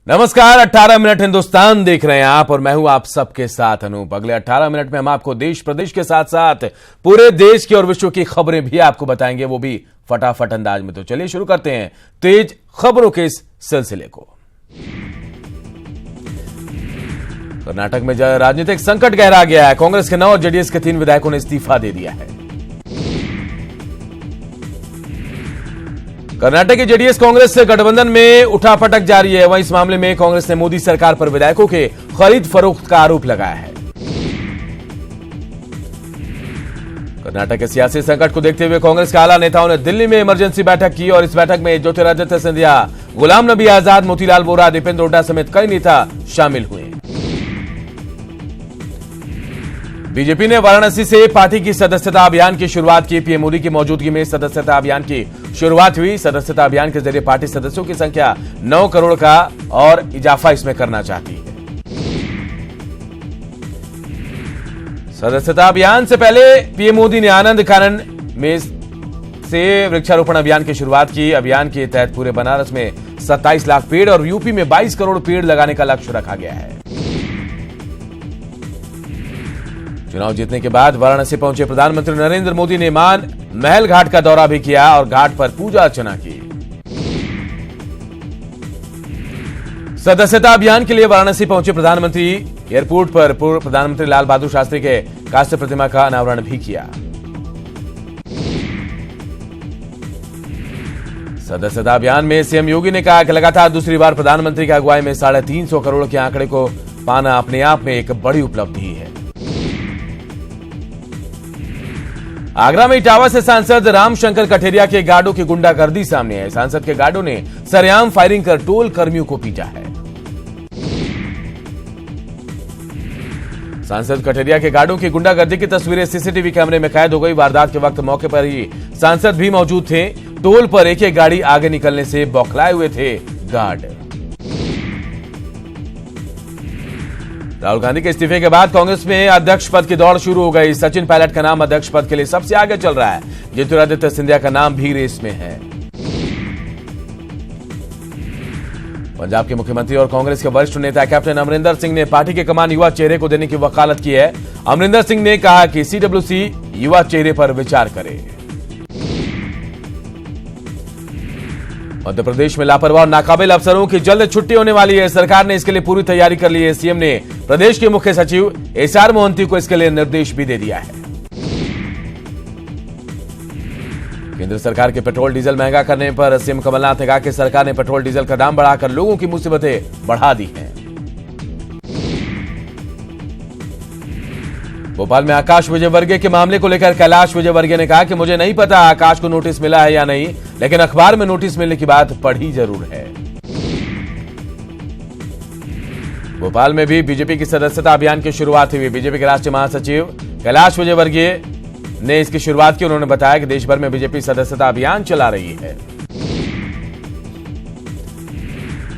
नमस्कार, 18 मिनट हिंदुस्तान देख रहे हैं आप और मैं हूं आप सबके साथ अनूप। अगले 18 मिनट में हम आपको देश प्रदेश के साथ साथ पूरे देश की और विश्व की खबरें भी आपको बताएंगे, वो भी फटाफट अंदाज में। तो चलिए शुरू करते हैं तेज खबरों के इस सिलसिले को। कर्नाटक में राजनीतिक संकट गहरा गया है। कांग्रेस के 9 और जेडीएस के 3 विधायकों ने इस्तीफा दे दिया है। कर्नाटक की जेडीएस कांग्रेस से गठबंधन में उठापटक जारी है। वहीं इस मामले में कांग्रेस ने मोदी सरकार पर विधायकों के खरीद फरोख्त का आरोप लगाया है। कर्नाटक के सियासी संकट को देखते हुए कांग्रेस के आला नेताओं ने दिल्ली में इमरजेंसी बैठक की और इस बैठक में ज्योतिरादित्य सिंधिया, गुलाम नबी आजाद, मोतीलाल वोरा, दीपेंद्र हुड्डा समेत कई नेता शामिल हुए। बीजेपी ने वाराणसी से पार्टी की सदस्यता अभियान की शुरुआत की। पीएम मोदी की मौजूदगी में सदस्यता अभियान की शुरुआत हुई। सदस्यता अभियान के जरिए पार्टी सदस्यों की संख्या 9 करोड़ का और इजाफा इसमें करना चाहती है। सदस्यता अभियान से पहले पीएम मोदी ने आनंद कानन में से वृक्षारोपण अभियान की शुरुआत की। अभियान के तहत पूरे बनारस में 27 लाख पेड़ और यूपी में 22 करोड़ पेड़ लगाने का लक्ष्य रखा गया है। चुनाव जीतने के बाद वाराणसी पहुंचे प्रधानमंत्री नरेंद्र मोदी ने मान महल घाट का दौरा भी किया और घाट पर पूजा अर्चना की। सदस्यता अभियान के लिए वाराणसी पहुंचे प्रधानमंत्री एयरपोर्ट पर पूर्व प्रधानमंत्री लाल बहादुर शास्त्री के कांस्य प्रतिमा का अनावरण भी किया। सदस्यता अभियान में सीएम योगी ने कहा कि लगातार दूसरी बार प्रधानमंत्री की अगुवाई में 350 करोड़ के आंकड़े को पाना अपने आप में एक बड़ी उपलब्धि है। आगरा में इटावा से सांसद रामशंकर कठेरिया के गार्डों की गुंडागर्दी सामने आई। सांसद के गार्डों ने सरेआम फायरिंग कर टोल कर्मियों को पीटा है। सांसद कठेरिया के गार्डों की गुंडागर्दी की तस्वीरें सीसीटीवी कैमरे में कैद हो गई। वारदात के वक्त मौके पर ही सांसद भी मौजूद थे। टोल पर एक गाड़ी आगे निकलने से बौखलाए हुए थे गार्ड। राहुल गांधी के इस्तीफे के बाद कांग्रेस में अध्यक्ष पद की दौड़ शुरू हो गई। सचिन पायलट का नाम अध्यक्ष पद के लिए सबसे आगे चल रहा है। ज्योतिरादित्य सिंधिया का नाम भी रेस में है। पंजाब के मुख्यमंत्री और कांग्रेस के वरिष्ठ नेता कैप्टन अमरिंदर सिंह ने पार्टी की कमान युवा चेहरे को देने की वकालत की है। अमरिंदर सिंह ने कहा कि सीडब्ल्यूसी युवा चेहरे पर विचार करे। मध्य प्रदेश में लापरवाह और नाकाबिल अफसरों की जल्द छुट्टी होने वाली है। सरकार ने इसके लिए पूरी तैयारी कर ली है। सीएम ने प्रदेश के मुख्य सचिव एसआर मोहंती को इसके लिए निर्देश भी दे दिया है। केंद्र सरकार के पेट्रोल डीजल महंगा करने पर सीएम कमलनाथ ने कहा कि सरकार ने पेट्रोल डीजल का दाम बढ़ाकर लोगों की मुसीबतें बढ़ा दी हैं। भोपाल में आकाश विजयवर्गीय के मामले को लेकर कैलाश विजयवर्गीय ने कहा कि मुझे नहीं पता आकाश को नोटिस मिला है या नहीं, लेकिन अखबार में नोटिस मिलने की बात पढ़ी जरूर है। भोपाल में भी बीजेपी की सदस्यता अभियान की शुरुआत हुई। बीजेपी के राष्ट्रीय महासचिव कैलाश विजयवर्गीय ने इसकी शुरुआत की। उन्होंने बताया कि देश भर में बीजेपी सदस्यता अभियान चला रही है।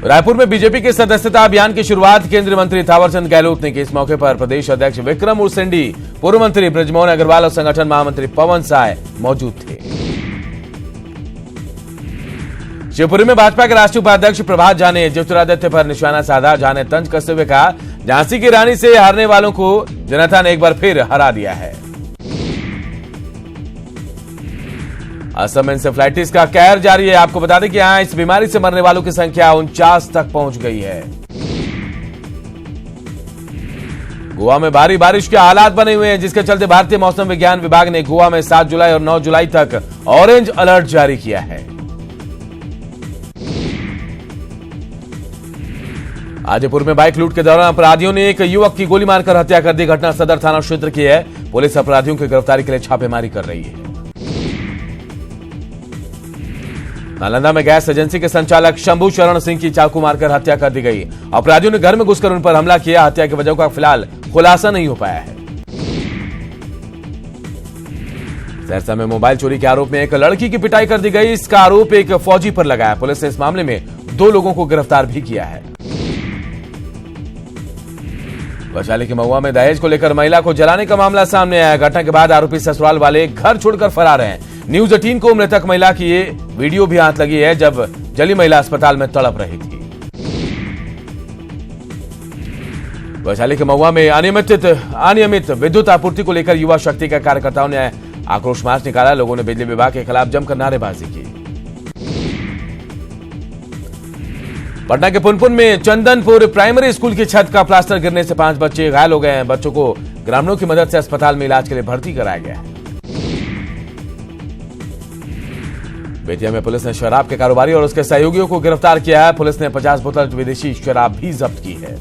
रायपुर में बीजेपी के सदस्यता अभियान की शुरुआत केंद्रीय मंत्री थावरचंद गहलोत ने की। इस मौके पर प्रदेश अध्यक्ष विक्रम उर्सेंडी, पूर्व मंत्री बृजमोहन अग्रवाल और संगठन महामंत्री पवन साय मौजूद थे। शिवपुरी में भाजपा के राष्ट्रीय उपाध्यक्ष प्रभात झा ने ज्योतिरादित्य पर निशाना साधा। झा ने तंज कसते हुए कहा, झांसी की रानी से हारने वालों को जनता ने एक बार फिर हरा दिया है। असम में इंसेफ्लाइटिस का कहर जारी है। आपको बता दें कि यहां इस बीमारी से मरने वालों की संख्या 49 तक पहुंच गई है। गोवा में भारी बारिश के हालात बने हुए हैं, जिसके चलते भारतीय मौसम विज्ञान विभाग ने गोवा में 7 जुलाई और 9 जुलाई तक ऑरेंज अलर्ट जारी किया है। आजपुर में बाइक लूट के दौरान अपराधियों ने एक युवक की गोली मारकर हत्या कर दी। घटना सदर थाना क्षेत्र की है। पुलिस अपराधियों की गिरफ्तारी के लिए छापेमारी कर रही है। नालंदा में गैस एजेंसी के संचालक शंभू शरण सिंह की चाकू मारकर हत्या कर दी गई। अपराधियों ने घर में घुसकर उन पर हमला किया। हत्या की वजह का फिलहाल खुलासा नहीं हो पाया है। सहरसा में मोबाइल चोरी के आरोप में एक लड़की की पिटाई कर दी गई। इसका आरोप एक फौजी पर लगाया। पुलिस ने इस मामले में 2 लोगों को गिरफ्तार भी किया है। वैशाली के महुआ में दहेज को लेकर महिला को जलाने का मामला सामने आया। घटना के बाद आरोपी ससुराल वाले घर छोड़कर फरार हैं। न्यूज 18 को मृतक महिला की ये वीडियो भी हाथ लगी है, जब जली महिला अस्पताल में तड़प रही थी। वैशाली के महुआ में अनियमित विद्युत आपूर्ति को लेकर युवा शक्ति के कार्यकर्ताओं ने आक्रोश मार्च निकाला। लोगों ने बिजली विभाग के खिलाफ जमकर नारेबाजी की। पटना के पुनपुन में चंदनपुर प्राइमरी स्कूल की छत का प्लास्टर गिरने से 5 बच्चे घायल हो गए हैं। बच्चों को ग्रामीणों की मदद से अस्पताल में इलाज के लिए भर्ती कराया गया है। बेतिया में पुलिस ने शराब के कारोबारी और उसके सहयोगियों को गिरफ्तार किया है। पुलिस ने 50 बोतल विदेशी शराब भी जब्त की है।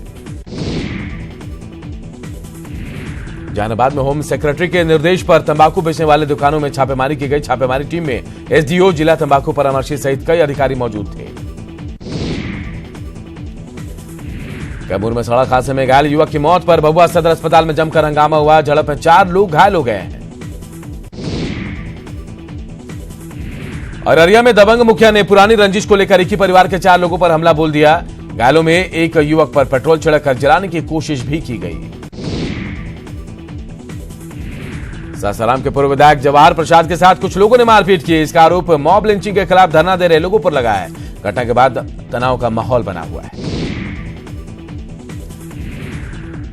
जहानाबाद में होम सेक्रेटरी के निर्देश पर तंबाकू बेचने वाले दुकानों में छापेमारी की गई। छापेमारी टीम में एसडीओ, जिला तंबाकू परामर्शी सहित कई अधिकारी मौजूद थे। कैमूर में सड़क हादसे में घायल युवक की मौत पर भभुआ सदर अस्पताल में जमकर हंगामा हुआ। झड़प में 4 लोग घायल हो गए हैं। अररिया में दबंग मुखिया ने पुरानी रंजिश को लेकर एक ही परिवार के 4 लोगों पर हमला बोल दिया। घायलों में एक युवक पर पेट्रोल छिड़ककर जलाने की कोशिश भी की गई। सासाराम के पूर्व विधायक जवाहर प्रसाद के साथ कुछ लोगों ने मारपीट की। इसका आरोप मॉब लिंचिंग के खिलाफ धरना दे रहे लोगों पर लगा है। घटना के बाद तनाव का माहौल बना हुआ है।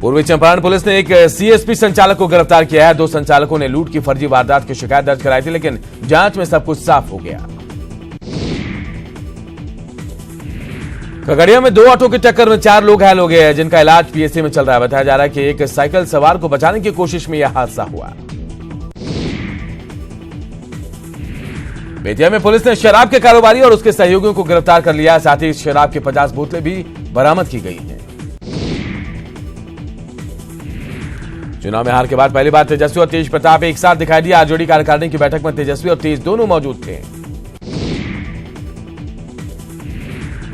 पूर्वी चंपारण पुलिस ने एक सीएसपी संचालक को गिरफ्तार किया है। 2 संचालकों ने लूट की फर्जी वारदात की शिकायत दर्ज कराई थी, लेकिन जांच में सब कुछ साफ हो गया। खगड़िया में 2 ऑटो की टक्कर में 4 लोग घायल हो गए हैं, जिनका इलाज पीएचसी में चल रहा है। बताया जा रहा है कि एक साइकिल सवार को बचाने की कोशिश में यह हादसा हुआ। बेतिया में पुलिस ने शराब के कारोबारी और उसके सहयोगियों को गिरफ्तार कर लिया। साथ ही शराब की 50 बोतलें भी बरामद की गई हैं। चुनाव में हार के बाद पहली बार तेजस्वी और तेज प्रताप एक साथ दिखाई दिया। आरजेडी कार्यकारिणी की बैठक में तेजस्वी और तेज दोनों मौजूद थे।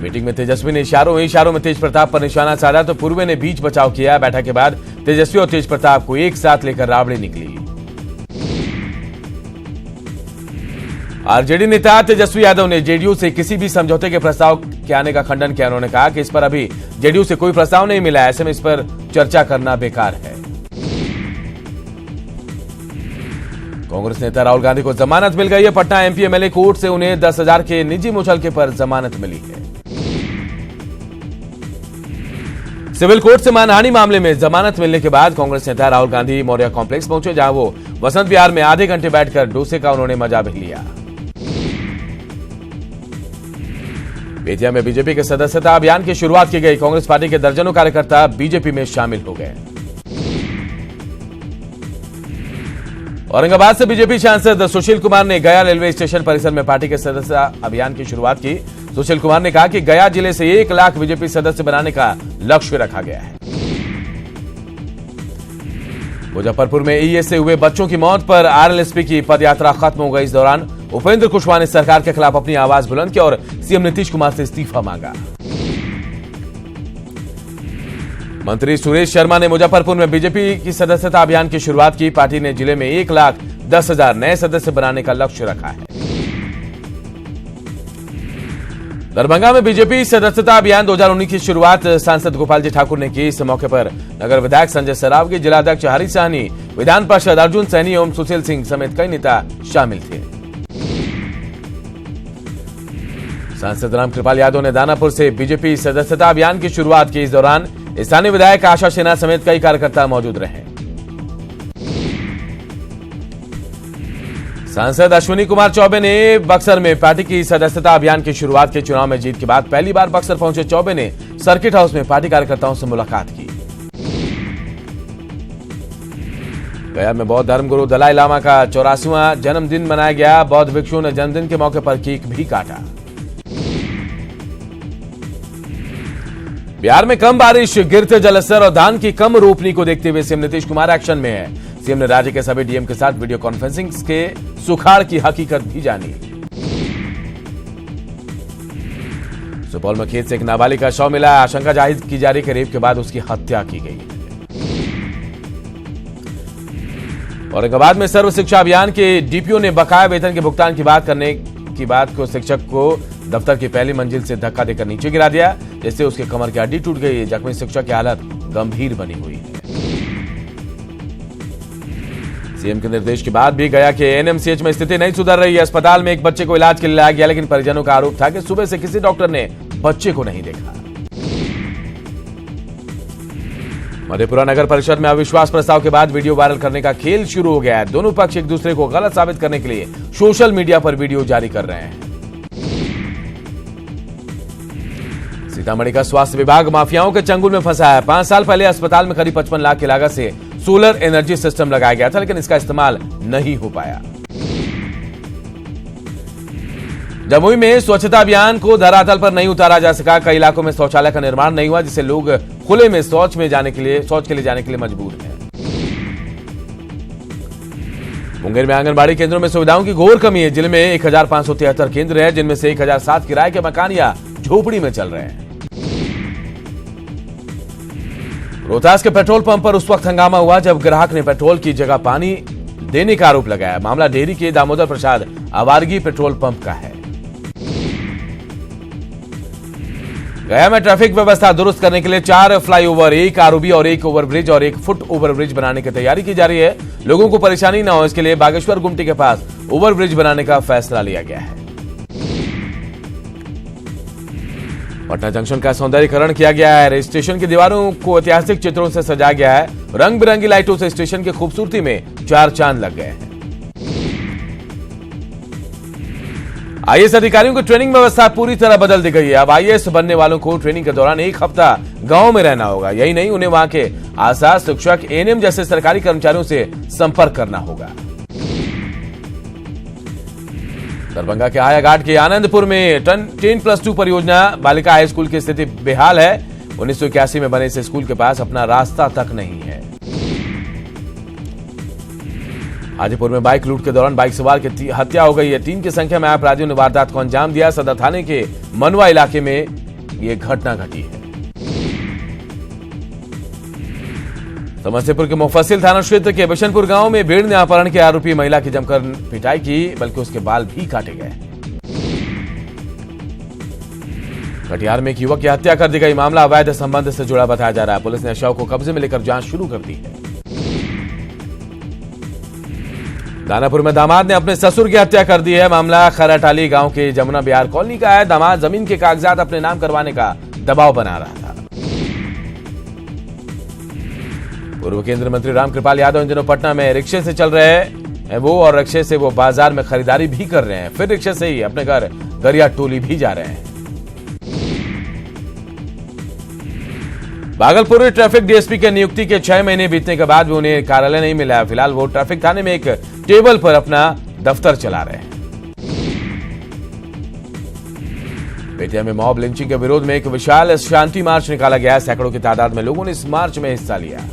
मीटिंग में तेजस्वी ने इशारों में तेज प्रताप पर निशाना साधा तो पूर्वे ने बीच बचाव किया। बैठक के बाद तेजस्वी और तेज प्रताप को एक साथ लेकर राबड़ी निकली। आरजेडी नेता तेजस्वी यादव ने जेडीयू से किसी भी समझौते के प्रस्ताव के आने का खंडन किया। उन्होंने कहा कि इस पर अभी जेडीयू से कोई प्रस्ताव नहीं मिला है, ऐसे में इस पर चर्चा करना बेकार है। कांग्रेस नेता राहुल गांधी को जमानत मिल गई है। पटना एमपी एमएलए कोर्ट से उन्हें 10,000 के निजी मुचलके पर जमानत मिली है। सिविल कोर्ट से मानहानि मामले में जमानत मिलने के बाद कांग्रेस नेता राहुल गांधी मौर्या कॉम्प्लेक्स पहुंचे, जहां वो वसंत विहार में आधे घंटे बैठकर डोसे का उन्होंने मजा भी लिया। बेतिया में बीजेपी के सदस्यता अभियान की शुरुआत की गई। कांग्रेस पार्टी के दर्जनों कार्यकर्ता बीजेपी में शामिल हो गए। औरंगाबाद से बीजेपी सांसद सुशील कुमार ने गया रेलवे स्टेशन परिसर में पार्टी के सदस्यता अभियान की शुरुआत की। सुशील कुमार ने कहा कि गया जिले से 1 लाख बीजेपी सदस्य बनाने का लक्ष्य रखा गया है। मुजफ्फरपुर में ईएस से हुए बच्चों की मौत पर आरएलएसपी की पदयात्रा खत्म हो गई। इस दौरान उपेंद्र कुशवाहा ने सरकार के खिलाफ अपनी आवाज बुलंद की और सीएम नीतीश कुमार से इस्तीफा मांगा। मंत्री सुरेश शर्मा ने मुजफ्फरपुर में बीजेपी की सदस्यता अभियान की शुरुआत की। पार्टी ने जिले में 1,10,000 नए सदस्य बनाने का लक्ष्य रखा है। दरभंगा में बीजेपी सदस्यता अभियान 2019 की शुरुआत सांसद गोपाल जी ठाकुर ने की। इस मौके पर नगर विधायक संजय सरावगी, जिलाध्यक्ष हरी साहनी, विधान पार्षद अर्जुन सैनी एवं सुशील सिंह समेत कई नेता शामिल थे। सांसद रामकृपाल यादव ने दानापुर से बीजेपी सदस्यता अभियान की शुरुआत की। इस दौरान स्थानीय विधायक आशा सिन्हा समेत कई कार्यकर्ता मौजूद रहे। सांसद अश्विनी कुमार चौबे ने बक्सर में पार्टी की सदस्यता अभियान की शुरुआत की। चुनाव में जीत के बाद पहली बार बक्सर पहुंचे चौबे ने सर्किट हाउस में पार्टी कार्यकर्ताओं से मुलाकात की। गया में बौद्ध धर्मगुरु दलाई लामा का 84वां जन्मदिन मनाया गया। बौद्ध भिक्षुओं ने जन्मदिन के मौके पर केक भी काटा। बिहार में कम बारिश, गिरते जलस्तर और धान की कम रोपनी को देखते हुए सीएम नीतीश कुमार एक्शन में है। सीएम ने राज्य के सभी डीएम के साथ वीडियो कॉन्फ्रेंसिंग के सुखाड़ की हकीकत भी जानी। सुपौल में खेत से एक नाबालिग का शव मिला। आशंका जाहिर की जा रही है कि रेप के बाद उसकी हत्या की गई। औरंगाबाद में सर्व शिक्षा अभियान के डीपीओ ने बकाया वेतन के भुगतान की बात करने की बात को शिक्षक को दफ्तर की पहली मंजिल से धक्का देकर नीचे गिरा दिया, जिससे उसके कमर की हड्डी टूट गई। जख्मी शिक्षक की हालत गंभीर बनी हुई है। सीएम के निर्देश के बाद भी गया के एनएमसीएच में स्थिति नहीं सुधर रही है। अस्पताल में एक बच्चे को इलाज के लिए लाया गया, लेकिन परिजनों का आरोप था कि सुबह से किसी डॉक्टर ने बच्चे को नहीं देखा। मधेपुरा नगर परिषद में अविश्वास प्रस्ताव के बाद वीडियो वायरल करने का खेल शुरू हो गया है। दोनों पक्ष एक दूसरे को गलत साबित करने के लिए सोशल मीडिया पर वीडियो जारी कर रहे हैं। सीतामढ़ी का स्वास्थ्य विभाग माफियाओं के चंगुल में फंसा है। 5 साल पहले अस्पताल में करीब 55 लाख की लागत से सोलर एनर्जी सिस्टम लगाया गया था, लेकिन इसका इस्तेमाल नहीं हो पाया। जमुई में स्वच्छता अभियान को धरातल पर नहीं उतारा जा सका। कई इलाकों में शौचालय का निर्माण नहीं हुआ, जिससे लोग खुले में शौच के लिए जाने के लिए मजबूर हैं। मुंगेर में आंगनबाड़ी केंद्रों में सुविधाओं की घोर कमी है। जिले में 1573 केंद्र है, जिनमें से 1007 किराए के मकान या झोपड़ी में चल रहे हैं। रोहतास के पेट्रोल पंप पर उस वक्त हंगामा हुआ जब ग्राहक ने पेट्रोल की जगह पानी देने का आरोप लगाया। मामला डेहरी के दामोदर प्रसाद आवारगी पेट्रोल पंप का है। गया में ट्रैफिक व्यवस्था दुरुस्त करने के लिए 4 फ्लाईओवर, 1 आरओबी और 1 ओवरब्रिज और 1 फुट ओवरब्रिज बनाने की तैयारी की जा रही है। लोगों को परेशानी न हो, इसके लिए बागेश्वर गुमटी के पास ओवरब्रिज बनाने का फैसला लिया गया है। पटना जंक्शन का सौंदर्यीकरण किया गया है। स्टेशन की दीवारों को ऐतिहासिक चित्रों से सजाया गया है। रंग बिरंगी लाइटों से स्टेशन की खूबसूरती में 4 चांद लग गए हैं। आईएएस अधिकारियों की ट्रेनिंग व्यवस्था पूरी तरह बदल दी गई है। अब आईएएस बनने वालों को ट्रेनिंग के दौरान 1 हफ्ता गांव में रहना होगा। यही नहीं, उन्हें वहां के आशा, शिक्षक, एएनएम जैसे सरकारी कर्मचारियों से संपर्क करना होगा। दरभंगा के हायाघाट के आनंदपुर में 10+2 परियोजना बालिका हाई स्कूल की स्थिति बेहाल है। 1981 में बने इस स्कूल के पास अपना रास्ता तक नहीं है। हाजीपुर में बाइक लूट के दौरान बाइक सवार की हत्या हो गई है। 3 की संख्या में अपराधियों ने वारदात को अंजाम दिया। सदर थाने के मनवा इलाके में यह घटना घटी है। समस्तीपुर के मुफस्सिल थाना क्षेत्र के बिशनपुर गांव में भीड़ ने अपहरण के आरोपी महिला की जमकर पिटाई की, बल्कि उसके बाल भी काटे गए। कटिहार में एक युवक की हत्या कर दी गई। मामला अवैध संबंध से जुड़ा बताया जा रहा है। पुलिस ने शव को कब्जे में लेकर जांच शुरू कर दी है। दानापुर में दामाद ने अपने ससुर की हत्या कर दी है। मामला खराटाली गांव के जमुना बिहार कॉलोनी का है। दामाद जमीन के कागजात अपने नाम करवाने का दबाव बना रहा था। पूर्व केंद्रीय मंत्री रामकृपाल यादव इन दिनों पटना में रिक्शे से चल रहे हैं और रिक्शे से वो बाजार में खरीदारी भी कर रहे हैं, फिर रिक्शे से ही अपने घर गरिया टोली भी जा रहे हैं। भागलपुर ट्रैफिक डीएसपी के नियुक्ति के 6 महीने बीतने के बाद भी उन्हें कार्यालय नहीं मिला है। फिलहाल वो ट्रैफिक थाने में एक टेबल पर अपना दफ्तर चला रहे हैं। बेतिया में मॉब लिंचिंग के विरोध में एक विशाल शांति मार्च निकाला गया। सैकड़ों की तादाद में लोगों ने इस मार्च में हिस्सा लिया।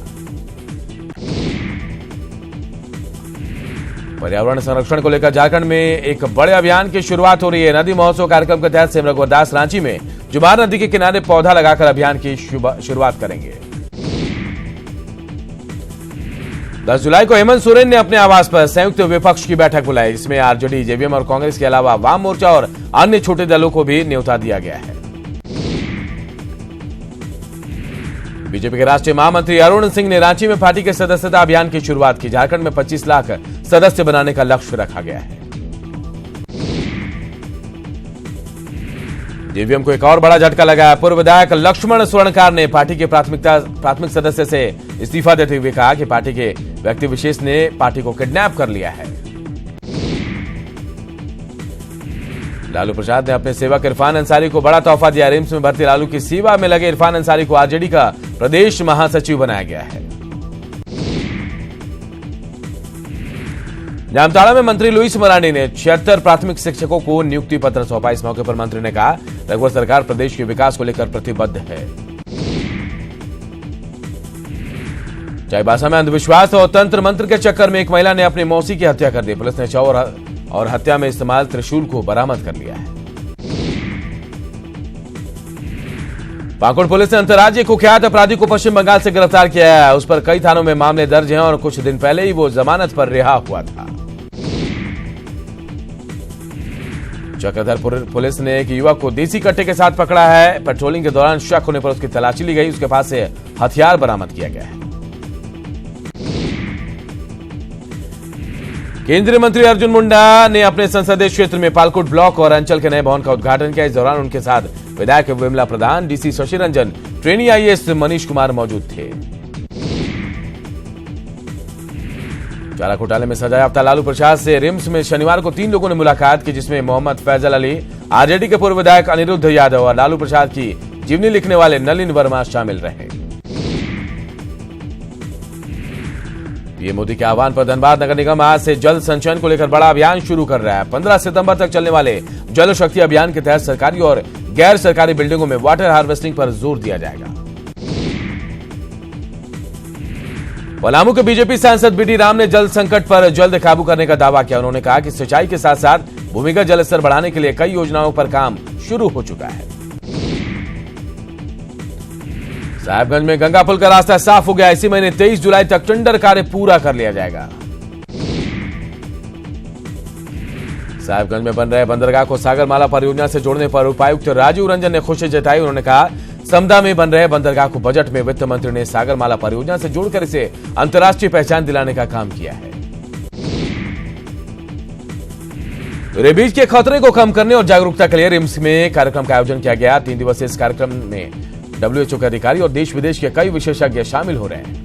पर्यावरण संरक्षण को लेकर झारखंड में एक बड़े अभियान की शुरुआत हो रही है। नदी महोत्सव कार्यक्रम के तहत सिम रघुवर दास रांची में जुबार नदी के किनारे पौधा लगाकर अभियान की शुरुआत करेंगे। 10 जुलाई को हेमंत सोरेन ने अपने आवास पर संयुक्त विपक्ष की बैठक बुलाई। इसमें आरजेडी, जेवीएम और कांग्रेस के अलावा वाम मोर्चा और अन्य छोटे दलों को भी न्योता दिया गया है। बीजेपी के राष्ट्रीय महामंत्री अरुण सिंह ने रांची में पार्टी के सदस्यता अभियान की शुरुआत की। झारखंड में 25 लाख सदस्य बनाने का लक्ष्य रखा गया है। जेवीएम को एक और बड़ा झटका लगा है। पूर्व विधायक लक्ष्मण स्वर्णकार ने पार्टी के प्राथमिक सदस्य से इस्तीफा देते हुए कहा कि पार्टी के व्यक्ति विशेष ने पार्टी को किडनैप कर लिया है। लालू प्रसाद ने अपने सेवक इरफान अंसारी को बड़ा तोहफा दिया। रिम्स में भर्ती लालू की सेवा में लगे इरफान अंसारी को आरजेडी का प्रदेश महासचिव बनाया गया है। जामताड़ा में मंत्री लुईस मरांडी ने 76 प्राथमिक शिक्षकों को नियुक्ति पत्र सौंपा। इस मौके पर मंत्री ने कहा, रघुवर सरकार प्रदेश के विकास को लेकर प्रतिबद्ध है। चाईबासा में अंधविश्वास और तंत्र मंत्र के चक्कर में एक महिला ने अपनी मौसी की हत्या कर दी। पुलिस ने शव और हत्या में इस्तेमाल त्रिशूल को बरामद कर लिया है। पाकुड़ पुलिस ने अंतर्राज्यीय कुख्यात अपराधी को पश्चिम बंगाल से गिरफ्तार किया है। उस पर कई थानों में मामले दर्ज हैं और कुछ दिन पहले ही वो जमानत पर रिहा हुआ था। चक्रधरपुर पुलिस ने एक युवक को देसी कट्टे के साथ पकड़ा है। पेट्रोलिंग के दौरान शक होने पर उसकी तलाशी ली गई। उसके पास से हथियार बरामद किया गया है। केंद्रीय मंत्री अर्जुन मुंडा ने अपने संसदीय क्षेत्र में पालकोट ब्लॉक और अंचल के नए भवन का उद्घाटन किया। इस दौरान उनके साथ विधायक Vimla Pradhan, DC Shashi Ranjan, trainee IAS Manish Kumar मौजूद थे। चारा घोटाले में सजायाफ्ता लालू प्रसाद से रिम्स में शनिवार को 3 लोगों ने मुलाकात की, जिसमें मोहम्मद फैजल अली, आरजेडी के पूर्व विधायक अनिरुद्ध यादव और लालू प्रसाद की जीवनी लिखने वाले नलिन वर्मा शामिल रहे। पीएम मोदी के आह्वान पर धनबाद नगर निगम आज से जल संचयन को लेकर बड़ा अभियान शुरू कर रहा है। 15 सितंबर तक चलने वाले जल शक्ति अभियान के तहत सरकारी और गैर सरकारी बिल्डिंगों में वाटर हार्वेस्टिंग पर जोर दिया जाएगा। पलामू के बीजेपी सांसद बीडी राम ने जल संकट पर जल्द काबू करने का दावा किया। उन्होंने कहा कि सिंचाई के साथ साथ भूमिगत जल स्तर बढ़ाने के लिए कई योजनाओं पर काम शुरू हो चुका है। साहिबगंज में गंगा पुल का रास्ता साफ हो गया। इसी महीने 23 जुलाई तक टेंडर कार्य पूरा कर लिया जाएगा। साहिबगंज में बन रहे बंदरगाह को सागरमाला परियोजना से जोड़ने पर उपायुक्त राजीव रंजन ने खुशी जताई। उन्होंने कहा, समदा में बन रहे बंदरगाह को बजट में वित्त मंत्री ने सागरमाला परियोजना से जोड़कर इसे अंतर्राष्ट्रीय पहचान दिलाने का काम किया है। रेबीज के खतरे को कम करने और जागरूकता के लिए रिम्स में कार्यक्रम का आयोजन किया गया। 3 दिवसीय इस कार्यक्रम में WHO के अधिकारी और देश विदेश के कई विशेषज्ञ शामिल हो रहे हैं।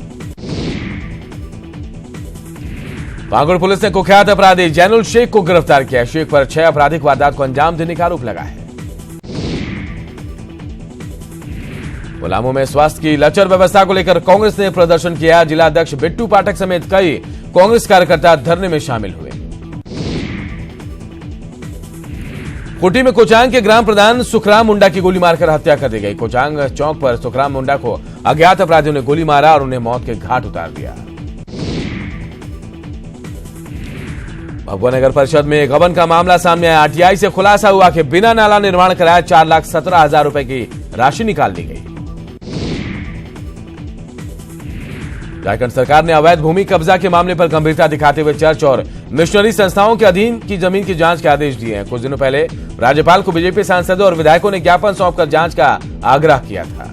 पाकुड़ पुलिस ने कुख्यात अपराधी जैनुल शेख को गिरफ्तार किया। शेख पर 6 आपराधिक वारदात को अंजाम देने का आरोप लगा है। पलामू में स्वास्थ्य की लचर व्यवस्था को लेकर कांग्रेस ने प्रदर्शन किया। जिला अध्यक्ष बिट्टू पाठक समेत कई कांग्रेस कार्यकर्ता धरने में शामिल हुए। खूंटी में कोचांग के ग्राम प्रधान सुखराम मुंडा की गोली मारकर हत्या कर दी गई। कोचांग चौक पर सुखराम मुंडा को अज्ञात अपराधियों ने गोली मारा और उन्हें मौत के घाट उतार दिया। भभुआ नगर परिषद में गबन का मामला सामने आया। आरटीआई से खुलासा हुआ कि बिना नाला निर्माण कराए 4,17,000 रुपए की राशि निकाल ली गई। झारखंड सरकार ने अवैध भूमि कब्जा के मामले पर गंभीरता दिखाते हुए चर्च और मिशनरी संस्थाओं के अधीन की जमीन की जांच के आदेश दिए हैं। कुछ दिनों पहले राज्यपाल को बीजेपी सांसदों और विधायकों ने ज्ञापन सौंपकर जांच का आग्रह किया था।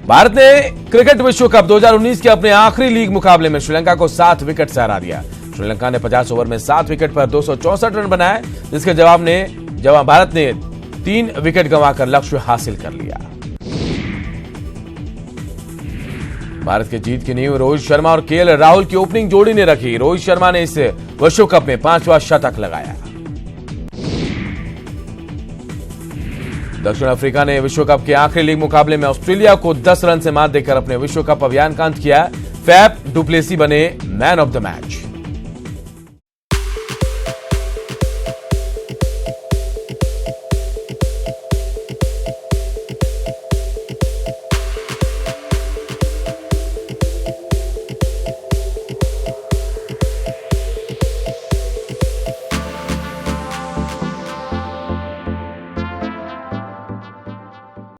भारत ने क्रिकेट विश्व कप 2019 के अपने आखिरी लीग मुकाबले में श्रीलंका को 7 विकेट से हरा दिया। श्रीलंका ने 50 ओवर में 7 विकेट पर 264 रन बनाए, जिसके जवाब भारत ने 3 विकेट गंवाकर लक्ष्य हासिल कर लिया। भारत की जीत की नींव रोहित शर्मा और केएल राहुल की ओपनिंग जोड़ी ने रखी। रोहित शर्मा ने इस विश्व कप में 5वां शतक लगाया। दक्षिण अफ्रीका ने विश्व कप के आखिरी लीग मुकाबले में ऑस्ट्रेलिया को 10 रन से मात देकर अपने विश्व कप अभियान का अंत किया। फैफ डुप्लेसी बने मैन ऑफ द मैच।